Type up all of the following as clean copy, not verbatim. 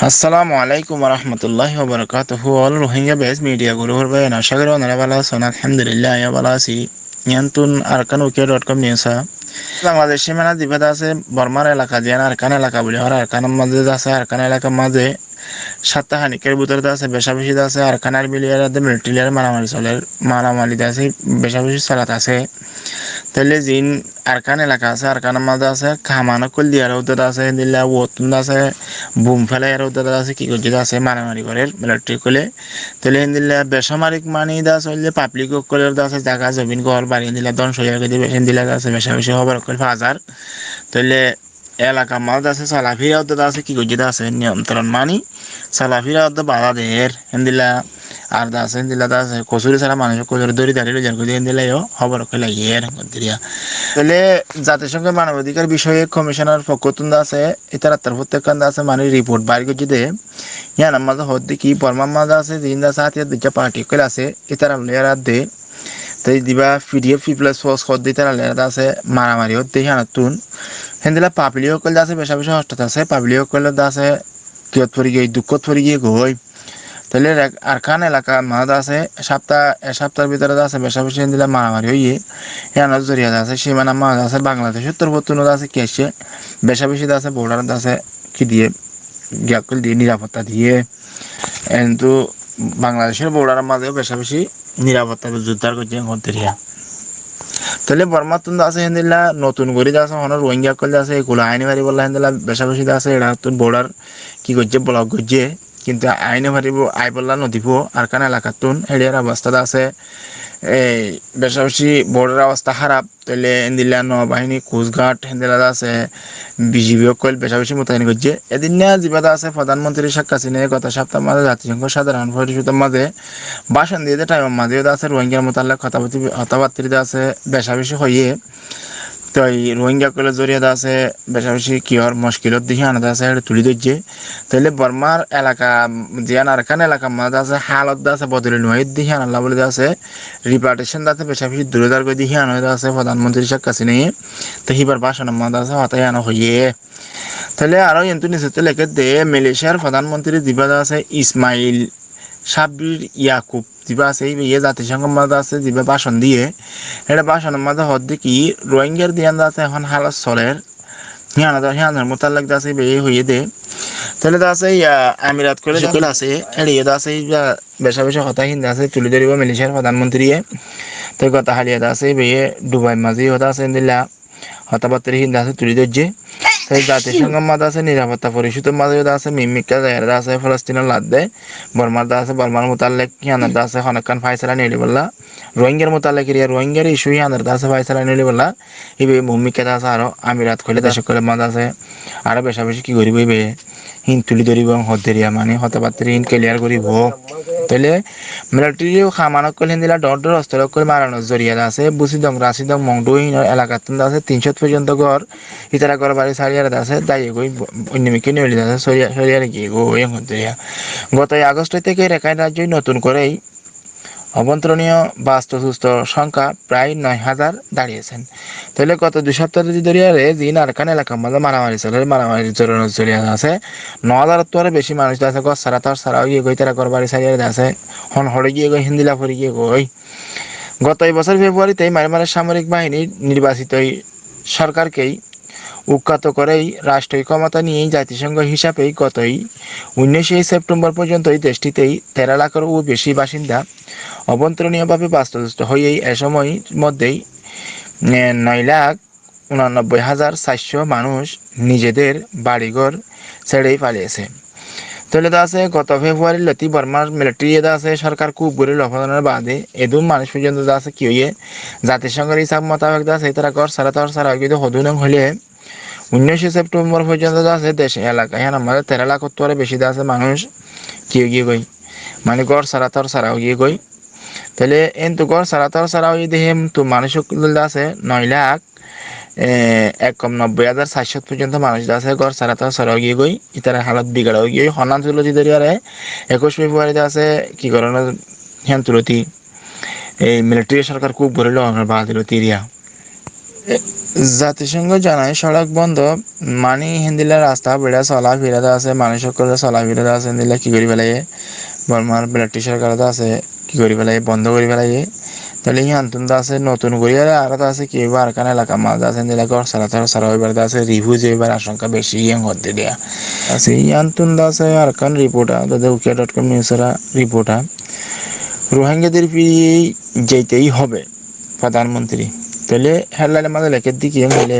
আসসালামু আলাইকুম রহমতুল্লাহি ওয়া বারাকাতুহু অল রোহিঙ্গা বেস মিডিয়া গুরুহর ভাই আশাকরি ওনারা ভালো আছেন আলহামদুলিল্লাহ আয়া ভালো আছি নিয়ন্তুন arkanukia.com নিউজা বাংলাদেশ সীমানা দ্বীপে আছে বর্মার এলাকা যেন আরকান এলাকা বলে আর আরকানের মাঝে আছে আরকান এলাকার মাঝে সাতটা হানিকের ভিতরে আছে বেশা বেশি আছে আরকানের বিলিয়ার মিলিটারিয়ার মারামারি চলে মারামারি আছে বেশা বেশি চালাত আছে তাহলে জিন আরকান এলাকা আছে আরকানের মাঝে আছে খামানো কল দিয়ার উদ্যোগ আছে দিল্লা ওতুন আছে বুম ফেলে এর উদ্যোগ আছে কি করছে আছে মারামারি করে মিলিটারি কলে তাহলে দিল্লা বেসামরিক মানি দা চললে পাবলিক কলের আছে জায়গা জমিন ঘর বাড়ি দিলা দন সরিয়া করে বেশি দিলা আছে বেশা বেশি হবার কল হাজার তাহলে এলাকা মাঝ আছে সালাফিরা উদ্যোগ আছে কি করছে আছে নিয়ন্ত্রণ মানি সালাফিরা উদ্যোগ বাধা দেহের হিন্দিলা আর দাস হিন্দিলা দাস কচুরি ছাড়া মানুষ কচুরি দড়ি দাঁড়িয়ে যার করে হিন্দিলাইও খবর কইলা ইয়ের দিয়া তাহলে জাতিসংঘের মানবাধিকার বিষয়ে কমিশনার ফকতুন আছে ইতারা তার প্রত্যেকখান আছে মানে রিপোর্ট বাইর করছে দে ইয়ান আমাদের হদ্দি কি বর্মার মাঝে আছে জিন্দা সাথে দুইটা পার্টিকেল আছে ইতারা লেয়ার দে তাই দিবা পিডিএফ প্লাস ফোর্স হদ্দি তারা লেয়ার আছে মারামারি হদ্দি হানাতুন হিন্দিলা পাবলিক কল আছে বেশা বেশি হস্তাত আছে পাবলিক কল আছে কিয়ত পরি গিয়ে দুঃখত পরি গিয়ে গই তাহলে আরকান এলাকা মাঝে আছে সপ্তাহের ভিতরে আছে বেশা বেশি দিলে মারামারি হইয়ে এনার জরিয়া আছে সীমানা মাঝে আছে বাংলাদেশ উত্তর পূর্ণ আছে কেসে বেশা বেশি আছে বর্ডার আছে কি দিয়ে গ্যাকল দিয়ে নিরাপত্তা দিয়ে কিন্তু বাংলাদেশের বর্ডারের মাঝেও বেশা বেশি নিরাপত্তা জোরদার করছে হতেরিয়া তাহলে বর্মা তুন আছে হিন্দিলা নতুন করে আছে হনার রোহিঙ্গা করলে আছে এগুলো আইনি মারি বললা হিন্দিলা বেশা বেশি আছে এটা তুন বর্ডার কি করছে ব্লক করছে কিন্তু আইনে মারিব আই বললা নদীব আরকান এলাকাতুন এরিয়ার অবস্থা আছে এই বেশা বেশি বর্ডার অবস্থা খারাপ তাহলে হিন্দিলা নৌবাহিনী কোস্টগার্ড হিন্দিলা আছে বিজিবি কল বেশা বেশি মোতায়েন করছে এদিন না জীবাদা আছে প্রধানমন্ত্রী শেখ হাসিনা গত সপ্তাহ মাঝে জাতিসংঘ সাধারণ পরিষদের মাঝে ভাষণ দিয়ে টাইমের মাঝে আছে রোহিঙ্গার মোতাল্লাক কথাবার্তা আছে বেশা বেশি হইয়ে তো এই রোহিঙ্গা কলের জড়িয়ে আছে বেশা বেশি কিহর মুশকিলত দিকে আনাদা আছে তুলি ধরছে তাহলে বর্মার এলাকা জিয়ান আরকান এলাকার মাঝে আছে হালত আছে বদলি নহিত দিকে আনাল্লা বলে আছে রিপার্টেশন আছে বেশা বেশি দূরদার করে দিকে আনা আছে প্রধানমন্ত্রী শেখ হাসিনা তো হিবার ভাষণের মাঝে আছে হতাই আনা হইয়ে তাহলে আরো কিন্তু নিচে লেখে দে মালয়েশিয়ার প্রধানমন্ত্রী দিবাদা আছে ইসমাইল সাব্বির ইয়াকুব দিবা আছে ইয়ে জাতিসংঘের মাঝে আছে দিবা ভাষণ দিয়ে এটা ভাষণের মাঝে হদ্দি কি রোহিঙ্গার দিয়ান আছে এখন হালত চলের হিয়ানের মোতাল্লাক আছে বে হইয়ে দে তাহলে আছে আমিরাত করে সকল আছে এড়িয়ে আছে বেশা বেশা কথা হিন্দা আছে তুলে ধরিব মালয়েশিয়ার প্রধানমন্ত্রী তো কথা হালিয়া আছে বে ডুবাই মাঝে হতা আছে দিলা হতাবার্তা হিন্দা আছে তুলে ধরছে তাই জাতিসংঘের মাঝে আছে নিরাপত্তা পরিষদের মাঝে আছে মিমিকা জায়গা আছে ফলস্তিনের লাদ দেয় বর্মার আছে বর্মার মোতাল্লেক হিয়ানের আছে অনেকক্ষণ ফাইসলা নিয়ে বললা রোহিঙ্গার মোতাল্লেক রোহিঙ্গার ইস্যু হিয়ানের আছে ফাইসলা নিয়ে বললা এই ভূমিকা আছে আরো আমিরাত করলে দেশ করে মাঝে আছে আরো বেশা বেশি কি করিব এই হিন তুলি ধরিব হদেরিয়া মানে হতাবার্তা হিন ক্লিয়ার করিব তাহলে মিলিটারিও খামানক করলে দিলা ডর ডর অস্ত্র করে মারানোর জরিয়া আছে বুসিদং রাশিদং মংডু এলাকাত আছে 300 পর্যন্ত ঘর ইতারা ঘর বাড়ি সারিয়ার আছে তাই গই অন্যমিকে নিয়ে আছে সরিয়ার গিয়ে গো এ হদেরিয়া গত আগস্ট থেকে রেখাইন রাজ্যই নতুন করেই অভ্যন্তরীণ বাস্তুসুস্থ সংখ্যা প্রায় 9,000 দাঁড়িয়েছেন তাহলে গত 2 সপ্তাহ ধরে জিন আরকান এলাকার মধ্যে মারামারি চলে মারামারি চলে আছে 9,000 তোর বেশি মানুষ আছে গছ সারা তোর সারা গিয়ে গই তারা ঘর বাড়ি সারিয়ে আছে হন হড়ে গিয়ে গই হিন্দিলা ফরি গিয়ে গই গত বছর ফেব্রুয়ারিতে মায়ানমারের সামরিক বাহিনী নির্বাচিত সরকারকেই উৎখাত করেই রাষ্ট্রীয় ক্ষমতা নিয়েই জাতিসংঘ হিসাবেই গতই 19 সেপ্টেম্বর পর্যন্ত এই দেশটিতেই 13 লাখেরও বেশি বাসিন্দা অভ্যন্তরীণভাবে বাস্তুচ্যুত হয়েই এ সময়ের মধ্যেই 9,89,400 মানুষ নিজেদের বাড়িঘর ছেড়েই পালিয়েছে তাহলে আছে গত ফেব্রুয়ারি লতি বর্মার মিলিটারি আছে সরকার খুব গরিব অবদানের বাদে এদম মানুষ পর্যন্ত আছে কি হইয়ে জাতিসংঘের হিসাব মোতাবেক আছে তারা ঘর সারা কিন্তু হদুনং হলে 19 সেপ্টেম্বর পর্যন্ত আছে দেশে এলাকায় আমাদের 13 লাখ তোরে বেশি আছে মানুষ কি গিয়ে গই মানে ঘর সারা গিয়ে গই তাহলে এন্তু ঘর সারা হয়ে দেখে তো মানুষ আছে 9,91,400 পর্যন্ত মানুষ আছে ঘর সারা গিয়ে গই ইতার হালত বিগড়া গিয়ে হনান তুলতি দরিয়ারে 21 ফেব্রুয়ারিতে আছে কি করানো হ্যান তুলতি এই মিলিটারি সরকার খুব বড় বাদ দিল তিরিয়া জাতিসংঘ জানায় সড়ক বন্ধ মানি হিন্দিলা রাস্তা বেড়া চলা ফিরাতে আছে মানুষ সকলে চলা ফিরাতে আছে হিন্দিলা কি করি পেলাই বর্মার ব্লাড সরকার আছে কি করি পেলাই বন্ধ করি পেলাই তাহলে হিয়ান্তন আছে নতুন করে আর আছে কি এবার কান এলাকা মাঝ আছে হিন্দিলা ঘর সারা সারা এবার আছে রিভিউ যে এবার আশঙ্কা বেশি হতে দেয়া আছে হিয়ান্তন আছে আর কান রিপোর্ট দাদা উকিয়া.com নিউজরা রিপোর্ট রোহিঙ্গাদের ফিরিয়ে যেতেই হবে প্রধানমন্ত্রী তাহলে হেডলাইনের মাঝে লেখে দিকে হলে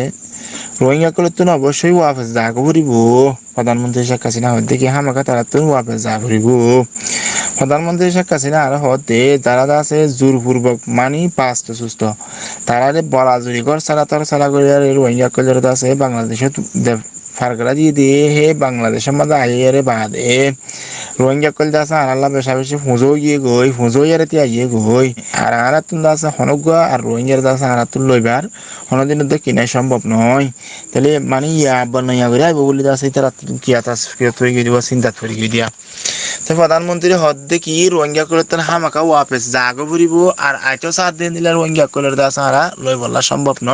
রোহিঙ্গা করলে তো অবশ্যই ওয়াপস যা করিব প্রধানমন্ত্রী শেখ হাসিনা হতে কি হামাকা তারা তো ওয়াপস যা করিব প্রধানমন্ত্রী শেখ হাসিনা আর হতে তারা আছে জোরপূর্বক মানি পাঁচ সুস্থ তারা বলা জুরি কর সারা তার সারা করে রোহিঙ্গা করলে আছে বাংলাদেশে ফারগলা দিয়ে হে বাংলাদেশের মাঝে আইয়ারে বাদ রোহিঙ্গা কল আছে আনাল্লা বেশা বেশি ফুঁজো গিয়ে গই ফুঁজো ইয়ারে তিয়া গিয়ে গই আর আনারা তুন আছে হনগুয়া আর রোহিঙ্গার আছে আনারা তুন লইবার হনদিন তো কিনাই সম্ভব নয় তাহলে মানে ইয়া বনাইয়া করে আইব বলে আছে তারা কিয়া তাস তৈরি করে দিব চিন্তা তৈরি করে দিয়া তো প্রধানমন্ত্রী হদ্দে কি রোহিঙ্গা করে তার হামাকা ওয়াপেস জাগো ফুরিব আর আইতো সাত দিন দিলে রোহিঙ্গা কলের দাস আরা লই বললা সম্ভব ন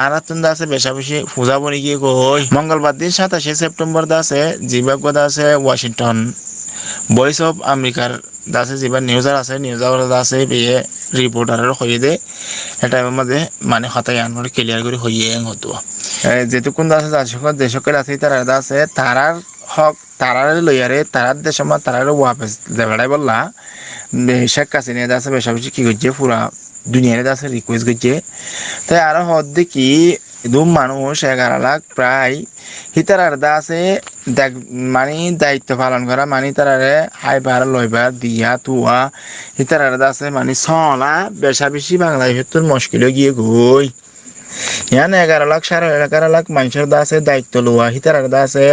আর তুন দাসে বেশা বেশি ফুজা বনি গিয়ে কই মঙ্গলবার দিন 27 সেপ্টেম্বর দাসে জিম্বাবুয়ে দাসে ওয়াশিংটন ভয়েস অফ আমেরিকার দাসে যেবার নিউজার আছে নিউজার আছে বিয়ে রিপোর্টারের হয়ে দে এটা মধ্যে মানে হতাই আনবার ক্লিয়ার করে হইয়ে হতো যেটুকুন আছে জাতিসংঘ দেশকের আছে তারা আছে তারার হক তারারে লইয়ারে তারার দেশের মধ্যে তারারে ওয়াপস দেবাড়াই বললা শেখ হাসিনা আছে বেশা বেশি কি করছে পুরা দুনিয়ারে আছে রিকোয়েস্ট করছে তাই আরো হদ দেখি দুম মানুষ 11 লাখ প্রায় হিতার আছে মানে দায়িত্ব পালন করা মানে তারারে হাইবার লইবার দিয়া তুয়া হিতার আছে মানে চলা বেশা বেশি বাংলাদেশের মুশকিল গিয়ে গই ইয়ান 11 লাখ 11.5 লাখ মানুষের আছে দায়িত্ব লোয়া হিতার আছে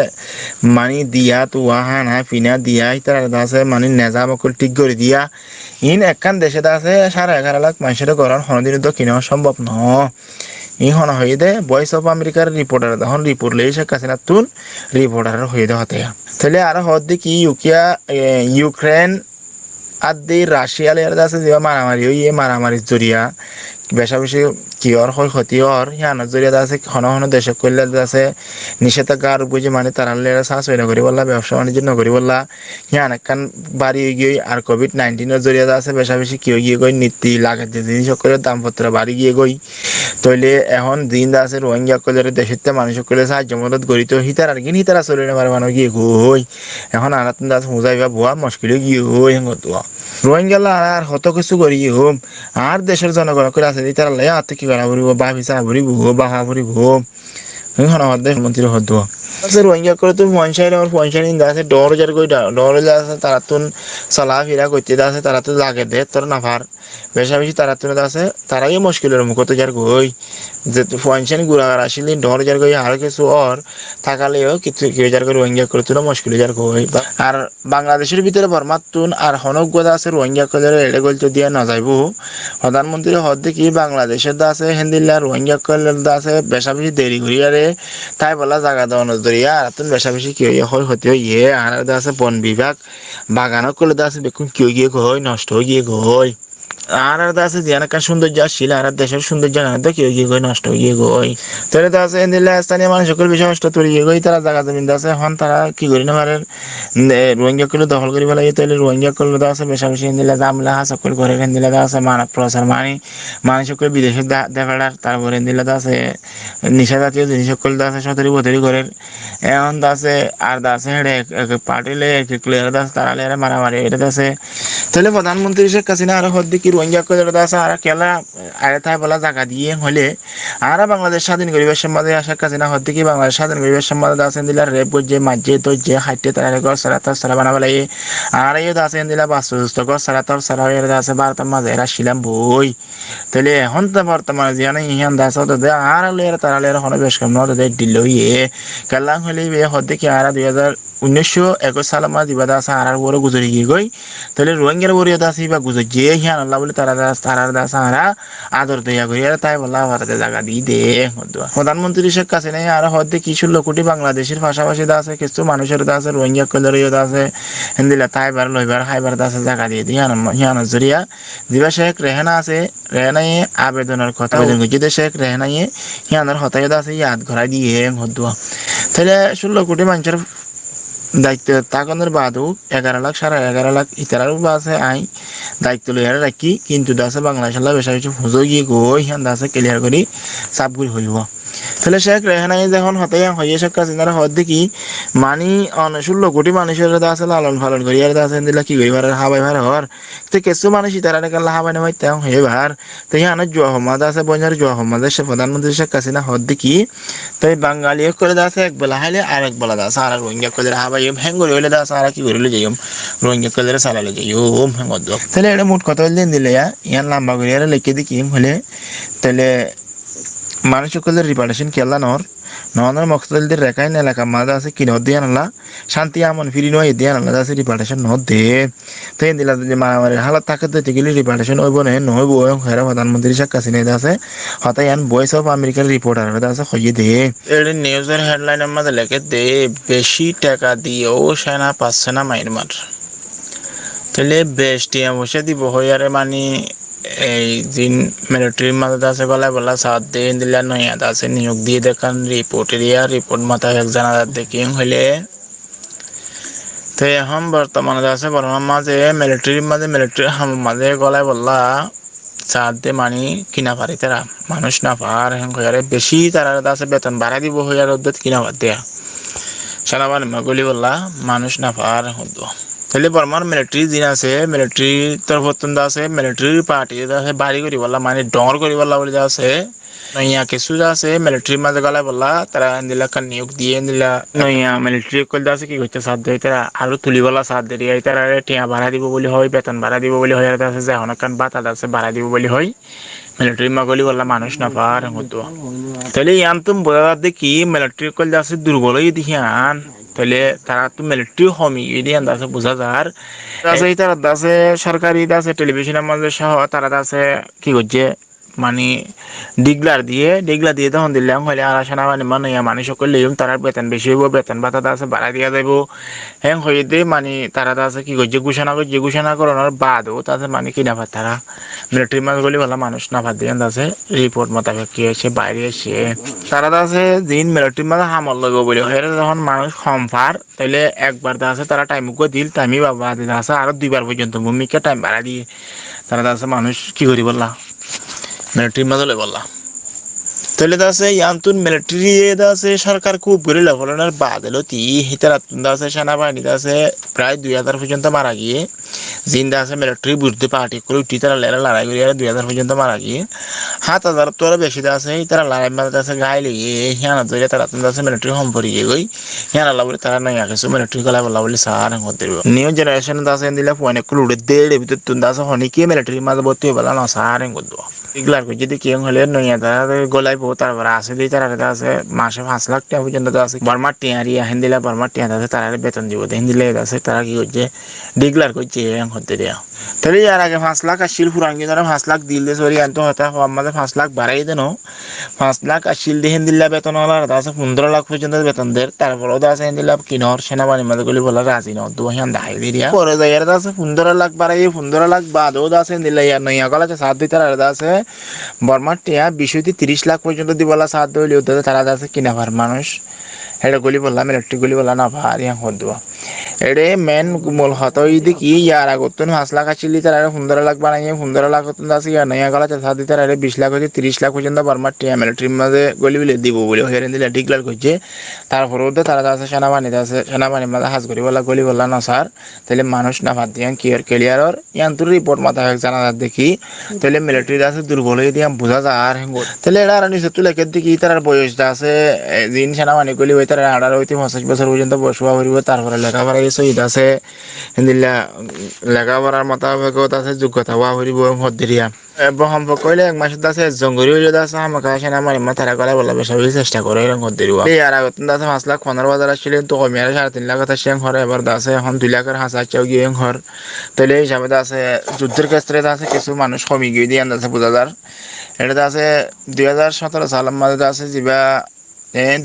মানে দিয়া তুয়া হানা ফিনা দিয়া হিতার আছে মানে নেজাম অকল ঠিক করে দিয়া ইন একখান দেশে আছে 11.5 লাখ মানুষের গড়ন হনদিন তো কিনা সম্ভব ন ই হন হয়ে দে ভয়েস অফ আমেরিকার রিপোর্টার তখন রিপোর্ট লেই শেখ হাসিনা তুন রিপোর্টার হয়ে দে হতে তাহলে আর হদ্দি কি ইউক্রেন আর দি রাশিয়া লেয়ার আছে যে মারামারি ওই মারামারির জরিয়া বেশা বেশি কিয়র হয় ক্ষতি হর হিয়ানোর জরিয়া আছে হন দেশ করলে আছে নিষেধাজ্ঞা আর বুঝে মানে তারা লেয়ার চাষ হয়ে নকরি বললা ব্যবসা বাণিজ্য নকরি বললা হিয়ান একখান বাড়ি গিয়ে আর COVID-19 জরিয়া আছে বেশা বেশি কিয় গিয়ে গই নীতি লাগে যে জিনিস করে দামপত্র বাড়ি গিয়ে গই তইলে এখন দিন আছে রোহিঙ্গা কলের দেশের মানুষ করে সাহায্য মদত গড়িত হিতার আর কি হিতারা চলে নেবার মানুষ গিয়ে গই এখন আনাতুন দাস মুজাইবা ভুয়া মুশকিল গিয়ে গই হেঙ্গতুয়া রোহিঙ্গালা আর হত কিছু করি হোম আর দেশের জনগণ করে আছে তারা লাই আর কি করা ভরিব বা ভিসা ভরিব বাহা ভরিব হন দেশ মন্ত্রী হদ আছে রোহিঙ্গা করে তো পয়সায় আমার পয়সা নিন আছে 10,000 কই 10,000 আছে তারা তুন চলা ফিরা করতে আছে তারা তো লাগে দে তোর নাফার বেশা বেশি তারা তুন আছে তারাই মুশকিলের মুখ তো যার গই যে পয়সা গুড়াগার আসলে 10,000 কই আর কিছু আর থাকালেও কিছু হাজার করে রোহিঙ্গা করে তুন মুশকিল যার গই আর বাংলাদেশের ভিতরে বর্মাতুন আর হনক গোদা আছে রোহিঙ্গা করে এড়ে গল তো দিয়া না যাইব প্রধানমন্ত্রী হদ দেখি বাংলাদেশের দা আছে হিন্দিলা রোহিঙ্গা কলের দা আছে বেশা বেশি দেরি করিয়ারে তাই বলা জায়গা দেওয়া নজরিয়া আর তুন বেশা বেশি কি হয় হতে ইয়ে আর আছে বন বিভাগ বাগানও করলে আছে বেকুন কি গিয়ে গই নষ্ট হয়ে গিয়ে গই আর আছে যে একটা সৌন্দর্য আসছিল আর দেশের সৌন্দর্য না তো কেউ গিয়ে গই নষ্ট হয়ে গিয়ে গই তাহলে তো আছে এদিকে স্থানীয় মানুষ সকল বিষয় নষ্ট করে গিয়ে গই তারা জায়গা জমিন আছে এখন তারা কি করি না পারে রোহিঙ্গা করলে দখল করি পেলাই তাহলে রোহিঙ্গা করলে তো আছে বেশা বেশি এদিকে জামলা সকল করে এদিকে তো আছে মানব প্রচার মানুষ সকল বিদেশে দেখার তারপরে এদিকে তো আছে নিশা জাতীয় জিনিস সকল আছে সতরি বতরি করে এখন তো আছে আর আছে হেডে পার্টিলে ক্লিয়ার আছে তারা লেয়ারে মারামারি এটা আছে তাহলে প্রধানমন্ত্রী শেখ হাসিনা আর হদ্দি কি রোহিঙ্গা করে আছে আর খেলা আরে তাই বলা জায়গা দিয়ে হলে আর বাংলাদেশ স্বাধীন করিবার সম্বন্ধে শেখ হাসিনা হদ্দি কি বাংলাদেশ স্বাধীন করিবার সম্বন্ধে আছে দিলা রেপ যে মাঝে তো যে হাইটে তারা ঘর সারা তার সারা বানাবে লাগে আর এই আছে দিলা বাস্তুস্থ ঘর সারা তার সারা এর আছে ভারতের মাঝে এরা ছিলাম বই তাহলে এখন তো বর্তমানে জিয়ানে ইহান দাস তো আর লেয়ার তারা লেয়ার হনে বেশ কম নদে দিল ইয়ে কাল্লাং হলে হদ্দি কি আর 1921 সালের মাঝে দিবা আছে আর বড় গুজরি গিয়ে গই তাহলে রোহিঙ্গার বরিয়া দাস বা গুজর যে হিয়ান আল্লাহ বলে তারা দাস আরা আদর দয়া করি আর তাই বললা ভারতে জায়গা দিয়ে দে প্রধানমন্ত্রী শেখ হাসিনা আর হদ্দে কিছু লোকটি বাংলাদেশের পাশাপাশি আছে কিছু মানুষের আছে রোহিঙ্গা কলের আছে হিন্দিলা তাইবার লইবার হাইবার আছে জায়গা দিয়ে হিয়ান জরিয়া দিবা শেখ রেহানা আছে রেহানাইয়ে আবেদনের কথা আবেদন করছে দেশে রেহানাইয়ে ইয়ানোর হতায় আছে ইয়াদ ঘরা দিয়ে হদুয়া তাহলে 16 কোটি মানুষের দায়িত্ব তাকনের বাদও 11 লাখ 11.5 লাখ ইতারার আছে আই দায়িত্ব লইয়া রাখি কিন্তু দাসে বাংলাদেশের বেশা কিছু হুজো গিয়ে গই হিয়ান দাসে ক্লিয়ার করি চাপগুলি হইব তাহলে শেখ রেহানাই যখন হতাইয়া হইয়া শেখ হাসিনার হদ দেখি মানি 16 কোটি মানুষের আছে লালন পালন করি আর আছে দিলা কি করিবার হাবাই ভার হর তো কিছু মানুষ তারা কাল্লা হাবাই নামাই তেও হয়ে ভার তো হিয়ানের জোয়া হমাদ আছে বঞ্জার জোয়া হমাদের সে প্রধানমন্ত্রী শেখ হাসিনা হদ দেখি তাই বাঙালি করে আছে এক বেলা হাইলে আর এক বেলা আছে আর রোহিঙ্গা করে হাবাই হ্যাং করে হইলে আছে আর কি করিলে যাইম রোহিঙ্গা করে চালালে যাইম হ্যাং তাহলে এটা মোট কথা দিন দিলে ইয়ান লম্বা করে আর লিখে দেখি হলে তাহলে মানুষ সকলের রিপার্টেশন কেলা নর মকসলদের রেখাইন এলাকা মাঝে আছে কিনো দিয়ে আনলা শান্তি আমন ফিরি নয় দিয়ে আনলা আছে রিপার্টেশন ন দে তো এই দিলা যে মারামারি হালাত থাকে তো গেলে রিপার্টেশন হইব না নহইব হেরা প্রধানমন্ত্রী শেখ হাসিনা আছে হতাই আন ভয়েস অফ আমেরিকার রিপোর্টার আছে হইয়ে দে এর নিউজের হেডলাইনের মধ্যে লেখে দে বেশি টাকা দিয়েও সেনা পাচ্ছে না মাইনমার তাহলে বেশ টিয়া বসে দিব হইয়ারে মানে এই দিন মিলিটারির মাঝে আছে গলায় বলা সাত দিন দিলে নয়াত আছে নিয়োগ দিয়ে দেখান রিপোর্ট এরিয়া রিপোর্ট মাথায় এক জানাজার দেখি হইলে তো এখন বর্তমানে আছে বর্তমান মাঝে মিলিটারির মাঝে গলায় বললা সাত দিয়ে মানি কিনা পারি তারা মানুষ না পার এখন হইয়ারে বেশি তারা আছে বেতন বাড়াই দিব হইয়ার উদ্যোগ কিনা পার দেয়া সেনাবাহিনী গলি বললা মানুষ না পার হতো তাহলে বর্তমান মিলিটারি দিন আছে মিলিটারির তরফ আছে মিলিটারি পার্টি আছে বাড়ি করি বললা মানে ডর করি বললা বলে আছে নইয়া কিছু আছে মিলিটারির মাঝে গলায় বললা তারা দিলা নিয়োগ দিয়ে দিলা নইয়া মিলিটারি কল আছে কি করছে সাথ দিয়ে তারা আরো তুলি বলা সাথ দিয়ে তারা টিয়া ভাড়া দিব বলে হয় বেতন ভাড়া দিব বলে হয় আছে যে অনেকক্ষণ বাতা আছে ভাড়া দিব বলে হয় মিলিটারি মাগলি বললা মানুষ না পার হতো তাহলে ইয়ান তুমি বোঝা দেখি মিলিটারি কল আছে দুর্বল দেখি আন তাহলে তারা তো মিলিটারি হমি এটি আছে বোঝা যার আছে তারা আছে সরকারি আছে টেলিভিশনের মাঝে সহ তারা আছে কি করছে মানে ডিগলার দিয়ে তখন দিলাম হলে আর সেনাবাহিনী মানে মানুষ সকলে তারা বেতন বেশি হইব বেতন ভাতা আছে বাড়াই দিয়া যাইব হ্যাঁ হয়ে দিয়ে মানে তারা আছে কি করছে ঘোষণা করানোর বাদও তাদের মানে কিনা ভাত তারা মিলিটারি মাছ গলি ভালো মানুষ না ভাত দিয়ে আছে রিপোর্ট মোতাবেক কি হয়েছে বাইরে এসে তারা আছে দিন মিলিটারি মাঝে হামল লাগবে বলে হয় যখন মানুষ কম পার তাহলে একবার আছে তারা টাইম দিল টাইমই বাবা আছে আরো 2বার পর্যন্ত ভূমিকা টাইম বাড়া দিয়ে তারা আছে মানুষ কি করি বললা মিলিটারির মাঝে বললা তাহলে আছে ইয়ান্তুন মিলিটারি আছে সরকার খুব করে লেভেলের বাদলো তি হিতার আছে সেনাবাহিনী আছে প্রায় 2000 পর্যন্ত মারা গিয়ে জিন্দা আছে মিলিটারি বুঝতে পার্টি করে উঠি তারা লড়াই করে 2000 পর্যন্ত মারা গিয়ে 7000 তো আরো বেশি আছে তারা লড়াই মাঝে আছে গায়ে লেগে হিয়ানা ধরে তারা আছে মিলিটারি হোম পরি গই হিয়ানা বলে তারা নাই কিছু মিলিটারি গলা বলা বলে সার হতে নিউ জেনারেশন আছে দিলে ফোনে কুড়ে দেড় ভিতর তুন্দা আছে হনিকে মিলিটারি মাঝে ভর্তি বলা না সার করতো এগুলার যদি কেউ হলে নইয়া তারা গলাইব তারপরে আছে দিয়ে তারা আছে মাসে 5 লাখ টাকা পর্যন্ত আছে বর্মার টিয়ারি হেন দিলে বর্মার টিয়া আছে তারা বেতন দিব হেন দিলে আছে তারা কি করছে ডিক্লার করছে হতে দেওয়া তাহলে ইয়ার আগে 5 লাখ আসছিল পুরান কিন্তু 5 লাখ দিলে সরি আনতো হতে আমাদের 5 লাখ বাড়াই দেন 5 লাখ আসছিল দিয়ে হেন দিলে বেতন হলার আছে 15 লাখ পর্যন্ত বেতন দেয় তারপরেও আছে হেন দিলে কিনর সেনাবাহিনীর মধ্যে গলি বলা রাজি ন দু হিয়ান দাহাই দিয়া পরে যাই আছে 15 লাখ বাড়াই 15 লাখ বাদও আছে হেন দিলে ইয়ার নইয়া গলা সাত দিতে আছে বর্মার টিয়া 20 থেকে 30 লাখ পর্যন্ত দিবলা সাত হইলে তারা আছে কিনা ভার মানুষ এটা গলি বললাম ইলেকট্রিক গলি বললাম না ভার ইয়া হদুয়া এডে মেন মূল হত দেখি ইয়ার আগত 5 লাখ আসলে তারা 15 লাখ বানাইয়ে 15 লাখ আছে ইয়া নয়া গলা সাত দিতে 20 লাখ হইতে 30 লাখ পর্যন্ত বর্মার টিয়া মিলিটারির মাঝে গলি বলে দিব বলে হেরেন দিলে ডিক্লার করছে তারপর তারা আছে সেনাবাহিনীর মাঝে হাজ করি বলা গলি বললাম না স্যার তাহলে মানুষ না ভাত দিয়া ক্লিয়ারর ইয়ান্তর রিপোর্ট মাথা জানা দেখি তাহলে মিলিটারি আছে দুর্বল হয়ে দিয়া বোঝা যায় আর তাহলে এটা আর নিচে তুলে দেখি তার বয়সটা আছে দিন সেনাবাহিনী গলি হয়ে তারা 18 হইতে 50 বছর পর্যন্ত বসবা করিব তারপরে লেখাপড়া শহীদ আছে দিল্লা লেখাপড়ার মোতাবেকত আছে যোগ্যতা হওয়া করিব হদ্দিয়া সম্পর্ক হইলে 1 মাসের আছে জঙ্গরি হইলে আছে আমাকে সেনাবাহিনী তারা গলায় বলা বেশি চেষ্টা করে এরকম হদ্দিয়া আর আগত আছে 5,15,000 আসছিলেন তো কমিয়ে 3.5 লাখ আছে সেং ঘরে এবার আছে এখন 2 লাখের হাঁস চাও গিয়ে ঘর তাহলে এই হিসাবে আছে যুদ্ধের ক্ষেত্রে আছে কিছু মানুষ কমি গিয়ে দিয়ে আছে বোঝা যার এটাতে আছে 2017 সালের মাঝে আছে যা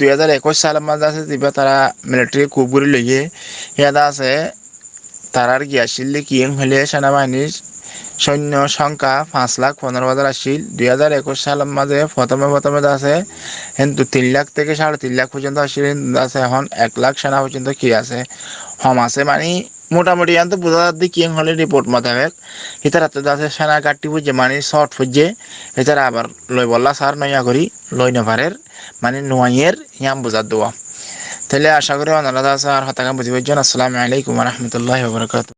2021 সালের মাঝে আছে যা তারা মিলিটারি খুব করে লইয়ে ইয়াদা আছে তারার গিয়াছিল কি হলে সেনাবাহিনীর সৈন্য সংখ্যা 5,15,000 আসছিল। 2021 সালের মাঝে প্রথমে আছে কিন্তু 3 লাখ থেকে 3.5 লাখ পর্যন্ত আসছিল, আছে এখন 1 লাখ সেনা পর্যন্ত কি আছে কম আছে। মানে মোটামুটি এখন তো বোঝা যাচ্ছে কি হলে রিপোর্ট মোতাবেক এটার হাতে আছে সেনা কাটটি বুঝে মানে শর্ট ফুজে এটারা আবার লই বললা সার নয়া করি লই নেভারের মানে নোয়াইয়ের ইয়াম বোঝা দেওয়া। তাহলে আশা করি অনারা আছে আর হতাকাম বুঝিবার জন্য। আসসালামু আলাইকুম ওয়া রাহমাতুল্লাহি ওয়া বারাকাতুহু।